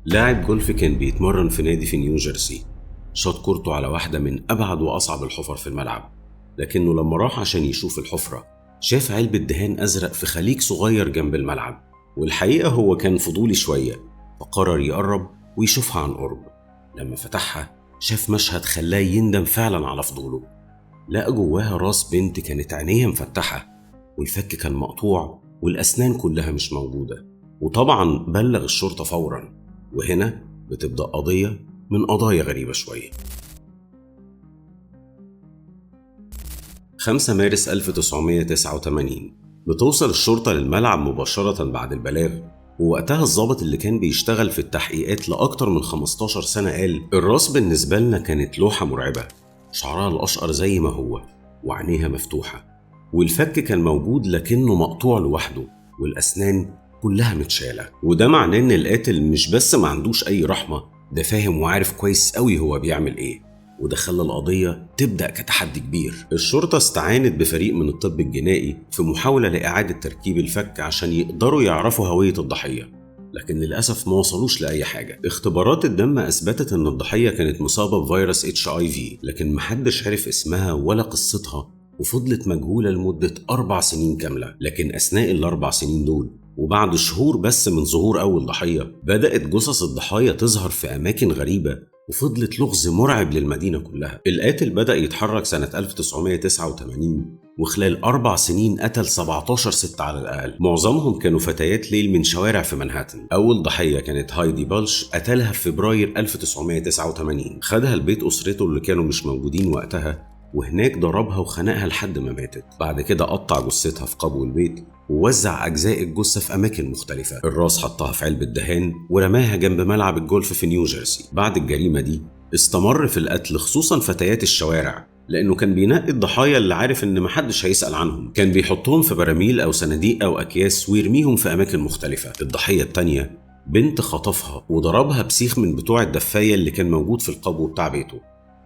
لاعب جولف كان بيتمرن في نادي في نيوجيرسي، شاط كورته على واحدة من أبعد وأصعب الحفر في الملعب، لكنه لما راح عشان يشوف الحفرة شاف علبة دهان أزرق في خليج صغير جنب الملعب، والحقيقة هو كان فضولي شوية فقرر يقرب ويشوفها عن قرب. لما فتحها شاف مشهد خلاه يندم فعلا على فضوله. لقى جواها راس بنت كانت عينيها مفتحة والفك كان مقطوع والأسنان كلها مش موجودة، وطبعا بلغ الشرطة فورا. وهنا بتبدأ قضية من قضايا غريبة شوية. 5 مارس 1989 بتوصل الشرطة للملعب مباشرة بعد البلاغ، ووقتها الضابط اللي كان بيشتغل في التحقيقات لأكتر من 15 سنة قال الراس بالنسبة لنا كانت لوحة مرعبة، شعرها الأشقر زي ما هو وعينيها مفتوحة، والفك كان موجود لكنه مقطوع لوحده، والأسنان كلها متشالة. وده معناه إن القاتل مش بس ما عندوش أي رحمة، ده فاهم وعارف كويس قوي هو بيعمل إيه، وده خلى القضية تبدأ كتحدي كبير. الشرطة استعانت بفريق من الطب الجنائي في محاولة لإعادة تركيب الفك عشان يقدروا يعرفوا هوية الضحية، لكن للأسف ما وصلوش لأي حاجة. اختبارات الدم أثبتت إن الضحية كانت مصابة بفيروس HIV، لكن محدش عرف اسمها ولا قصتها، وفضلت مجهولة لمدة 4 سنين كاملة. لكن أثناء ال4 سنين دول وبعد شهور بس من ظهور أول ضحية بدأت جثث الضحايا تظهر في أماكن غريبة، وفضلت لغز مرعب للمدينة كلها. القاتل بدأ يتحرك سنة 1989، وخلال 4 سنين قتل 17 ست على الأقل، معظمهم كانوا فتيات ليل من شوارع في منهاتن. أول ضحية كانت هايدي بالش، قتلها في فبراير 1989، خدها لبيت أسرته اللي كانوا مش موجودين وقتها، وهناك ضربها وخنقها لحد ما ماتت. بعد كده قطع جثتها في قبو البيت ووزع أجزاء الجثة في أماكن مختلفة. الراس حطها في علبة دهان ورماها جنب ملعب الجولف في نيوجيرسي. بعد الجريمة دي استمر في القتل خصوصا فتيات الشوارع، لأنه كان بينقي الضحايا اللي عارف إن محدش هيسأل عنهم، كان بيحطهم في براميل أو صناديق أو أكياس ويرميهم في أماكن مختلفة. الضحية التانية بنت خطفها وضربها بسيخ من بتوع الدفاية اللي كان موجود في القبو بتاع بيته،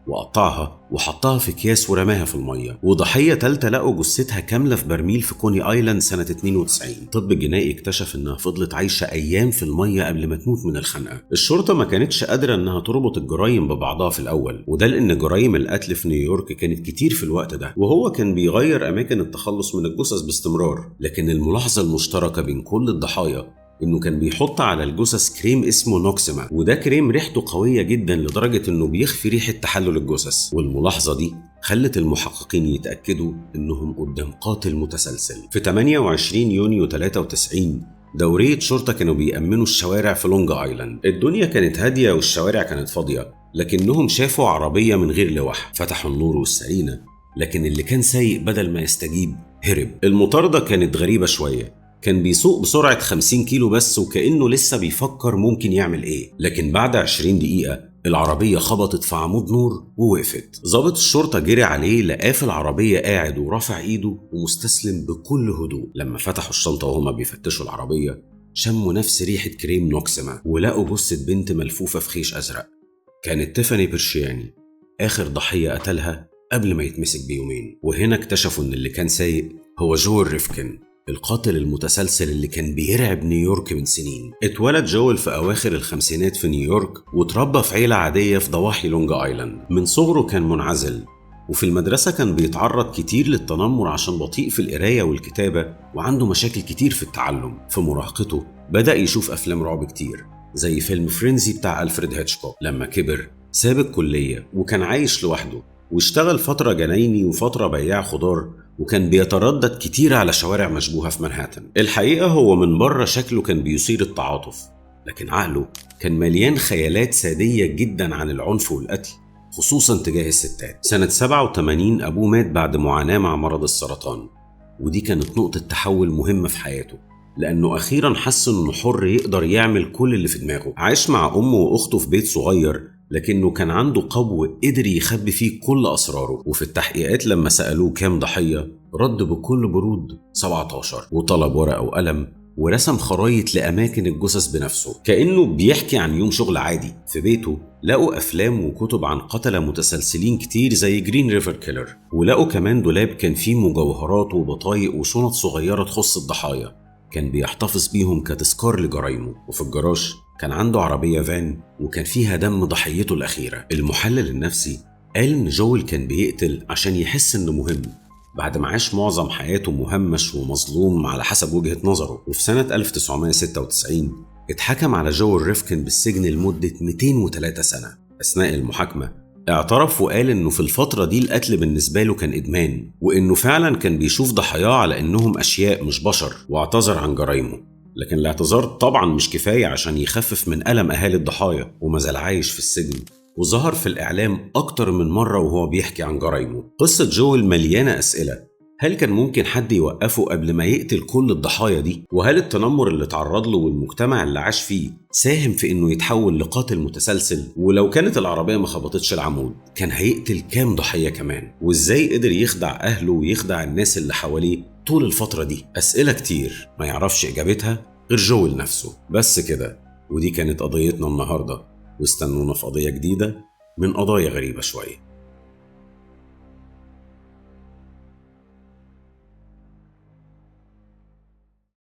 وقطعها وحطها في اكياس ورماها في الميه. وضحيه ثالثه لقوا جثتها كامله في برميل في كوني ايلاند سنه 92. الطب الجنائي اكتشف انها فضلت عايشه ايام في الميه قبل ما تموت من الخنقه. الشرطه ما كانتش قادره انها تربط الجرايم ببعضها في الاول، وده لان جرايم القتل في نيويورك كانت كتير في الوقت ده، وهو كان بيغير اماكن التخلص من الجثث باستمرار. لكن الملاحظه المشتركه بين كل الضحايا انه كان بيحط على الجثث كريم اسمه نوكسيما، وده كريم ريحته قوية جدا لدرجة انه بيخفي ريحة تحلل الجثث. والملاحظة دي خلت المحققين يتأكدوا انهم قدام قاتل متسلسل. في 28 يونيو 93 دورية شرطة كانوا بيأمنوا الشوارع في لونج ايلاند. الدنيا كانت هادية والشوارع كانت فاضية، لكنهم شافوا عربية من غير لوح، فتحوا النور والسرينة، لكن اللي كان سايق بدل ما يستجيب هرب. المطاردة كانت غريبة شوية، كان بيسوق بسرعة 50 كيلو بس وكأنه لسه بيفكر ممكن يعمل ايه، لكن بعد 20 دقيقة العربية خبطت في عمود نور ووقفت. ضابط الشرطة جري عليه لقاه في العربية قاعد ورافع ايده ومستسلم بكل هدوء. لما فتحوا الشنطة وهما بيفتشوا العربية شموا نفس ريحة كريم نوكسيما ولقوا جثة بنت ملفوفة في خيش أزرق. كانت تيفاني بيرشياني آخر ضحية قتلها قبل ما يتمسك بيومين. وهنا اكتشفوا ان اللي كان سايق هو جويل ريفكن، القاتل المتسلسل اللي كان بيرعب نيويورك من سنين. اتولد جويل في أواخر الخمسينات في نيويورك، وتربى في عيلة عادية في ضواحي لونج آيلاند. من صغره كان منعزل، وفي المدرسة كان بيتعرض كتير للتنمر عشان بطيء في القراية والكتابة وعنده مشاكل كتير في التعلم. في مراهقته بدأ يشوف أفلام رعب كتير زي فيلم فرينزي بتاع ألفريد هيتشكوك. لما كبر ساب الكلية وكان عايش لوحده، واشتغل فترة جنايني وفترة بياع خضار، وكان بيتردد كتير على شوارع مشبوهة في منهاتن. الحقيقة هو من بره شكله كان بيثير التعاطف، لكن عقله كان مليان خيالات سادية جدا عن العنف والقتل، خصوصا تجاه الستات. سنة 87 أبوه مات بعد معاناة مع مرض السرطان، ودي كانت نقطة تحول مهمة في حياته، لأنه أخيرا حس إنه حر يقدر يعمل كل اللي في دماغه. عاش مع أمه وأخته في بيت صغير، لكنه كان عنده قبو قدر يخبي فيه كل أسراره. وفي التحقيقات لما سألوه كام ضحية رد بكل برود 17، وطلب ورقة وقلم ورسم خرايط لأماكن الجثث بنفسه كأنه بيحكي عن يوم شغل عادي. في بيته لقوا أفلام وكتب عن قتلة متسلسلين كتير زي جرين ريفر كيلر، ولقوا كمان دولاب كان فيه مجوهرات وبطايق وشنط صغيرة تخص الضحايا كان بيحتفظ بيهم كتذكار لجرايمه. وفي الجراج كان عنده عربية فان وكان فيها دم ضحيته الأخيرة. المحلل النفسي قال إن جويل كان بيقتل عشان يحس إنه مهم، بعد ما عاش معظم حياته مهمش ومظلوم على حسب وجهة نظره. وفي سنة 1996 اتحكم على جويل ريفكن بالسجن لمدة 203 سنة. أثناء المحاكمة اعترف وقال إنه في الفترة دي القتل بالنسبة له كان إدمان، وإنه فعلا كان بيشوف ضحاياه على إنهم أشياء مش بشر، واعتذر عن جرايمه. لكن الاعتذار طبعا مش كفاية عشان يخفف من ألم أهالي الضحايا، وما زال عايش في السجن وظهر في الإعلام أكتر من مرة وهو بيحكي عن جرايمه. قصة جويل مليانة أسئلة. هل كان ممكن حد يوقفه قبل ما يقتل كل الضحايا دي؟ وهل التنمر اللي اتعرض له والمجتمع اللي عاش فيه ساهم في إنه يتحول لقاتل متسلسل؟ ولو كانت العربية ما خبطتش العمود كان هيقتل كام ضحية كمان؟ وإزاي قدر يخدع أهله ويخدع الناس اللي حواليه طول الفترة دي؟ أسئلة كتير ما يعرفش إجابتها غير جويل نفسه. بس كده، ودي كانت قضيتنا النهاردة، واستنونا في قضية جديدة من قضايا غريبة شوية.